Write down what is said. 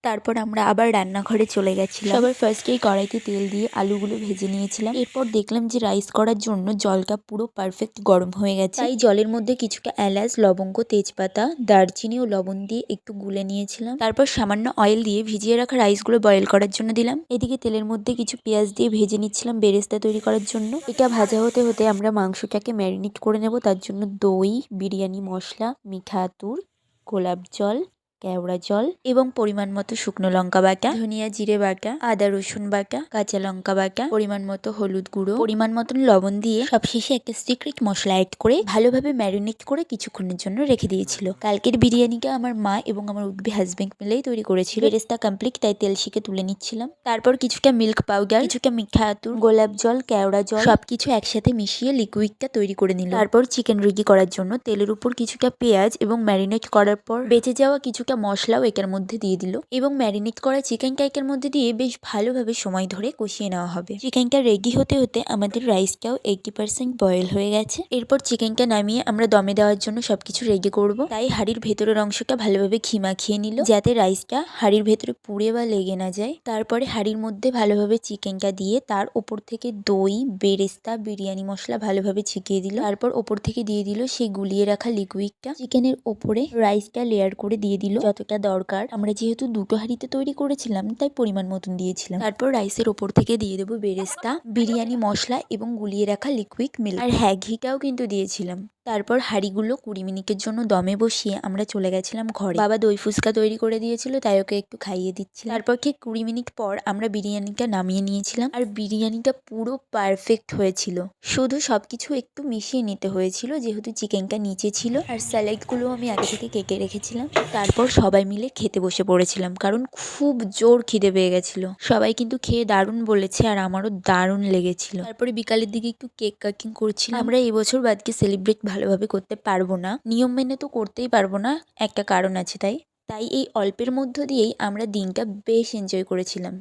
তারপর আমরা আবার রান্নাঘরে চলে গেছিলাম। সবার ফার্স্টেই কড়াইতে তেল দিয়ে আলুগুলো ভেজে নিয়েছিলাম। এরপর দেখলাম যে রাইস করার জন্য জলটা পুরো পারফেক্ট গরম হয়ে গেছে, তাই জলের মধ্যে কিছুটা এলাচ, লবঙ্গ, তেজপাতা, দারচিনি ও লবণ দিয়ে একটু গুলে নিয়েছিলাম। তারপর সামান্য অয়েল দিয়ে ভিজিয়ে রাখা রাইসগুলো বয়েল করার জন্য দিলাম। এদিকে তেলের মধ্যে কিছু পেঁয়াজ দিয়ে ভেজে নিচ্ছিলাম বেরেস্তা তৈরি করার জন্য। এটা ভাজা হতে হতে আমরা মাংসটাকে ম্যারিনেট করে নেব। তার জন্য দই, বিরিয়ানি মশলা, মিঠা আতর, গোলাপ জল, কেওড়া জল এবং পরিমাণ মতো শুকনো লঙ্কা বাটা, ধনিয়া জিরে বাটা, আদা রসুন বাটা, কাঁচা লঙ্কা বাটা, পরিমাণ মতো হলুদ গুঁড়ো, পরিমাণ মতন লবণ দিয়ে সবশেষে একটা সিক্রেট মশলা অ্যাড করে ভালোভাবে ম্যারিনেট করে কিছুক্ষণের জন্য রেখে দিয়েছিল। কালকের বিরিয়ানিটা আমার মা এবং আমার উদ্বি হাজবেন্ড মিলেই তৈরি করেছিল। বেরেস্তা কমপ্লিট, তাই তেল শিখে তুলে নিচ্ছিলাম। তারপর কিছুটা মিল্ক পাউডার, কিছুটা মিঠা আতর, গোলাপ জল, কেওড়া জল সবকিছু একসাথে মিশিয়ে লিকুইডটা তৈরি করে নিল। তারপর চিকেন রেডি করার জন্য তেলের উপর কিছুটা পেঁয়াজ এবং ম্যারিনেট করার পর বেঁচে যাওয়া কিছুটা মশলাও এটার মধ্যে দিয়ে দিল এবং ম্যারিনেট করা চিকেনটা এটার মধ্যে দিয়ে বেশ ভালোভাবে সময় ধরে কষিয়ে নেওয়া হবে। চিকেনটা রেডি হতে হতে আমাদের রাইসটাও 80% বয়েল হয়ে গেছে। এরপর চিকেনটা নামিয়ে আমরা দমে দেওয়ার জন্য সবকিছু রেডি করব, তাই হাঁড়ির ভেতরের অংশটা ভালোভাবে ঘি মাখিয়ে নিল যাতে রাইসটা হাঁড়ির ভেতরে পুড়ে বা লেগে না যায়। তারপরে হাঁড়ির মধ্যে ভালোভাবে চিকেনটা দিয়ে তার ওপর থেকে দই, বেরেস্তা, বিরিয়ানি মশলা ভালোভাবে ছিটিয়ে দিল। তারপর ওপর থেকে দিয়ে দিল সেই গুলিয়ে রাখা লিকুইডটা। চিকেনের ওপরে রাইসটা লেয়ার করে দিয়ে দিল যতটা দরকার। আমরা যেহেতু দুটো হাঁড়িতে তৈরি করেছিলাম তাই পরিমাণ মতন দিয়েছিলাম। তারপর রাইসের ওপর থেকে দিয়ে দেবো বেরেস্তা, বিরিয়ানি মশলা এবং গুলিয়ে রাখা লিকুইড মিল্ক। আর হ্যাঁ, ঘিটাও কিন্তু দিয়েছিলাম। তারপর হাঁড়িগুলো 20 মিনিটের জন্য দমে বসিয়ে আমরা চলে গেছিলাম ঘরে। বাবা দই ফুচকা তৈরি করে দিয়েছিল, তাই ওকে একটু খাইয়ে দিচ্ছিলাম। তারপর ঠিক 20 মিনিট পর আমরা বিরিয়ানিটা নামিয়ে নিয়েছিলাম। আর বিরিয়ানিটা পুরো পারফেক্ট হয়েছিল, শুধু সবকিছু একটু মিশিয়ে নিতে হয়েছিল যেহেতু চিকেনটা নিচে ছিল। আর স্যালাডগুলো আমি আগে থেকে কেটে রেখেছিলাম। তারপর সবাই মিলে খেতে বসে পড়েছিলাম কারণ খুব জোর খিদে পেয়ে গেছিল। সবাই কিন্তু খেয়ে দারুণ বলেছে আর আমারও দারুণ লেগেছিল। তারপরে বিকালের দিকে একটু কেক কাটিং করছিলাম। আমরা এই বছর বাদকে সেলিব্রেট ভালোভাবে করতে পারবো না, নিয়ম মেনে তো করতেই পারবো না, একটা কারণ আছে তাই এই অল্পের মধ্য দিয়েই আমরা দিনটা বেশ এনজয় করেছিলাম।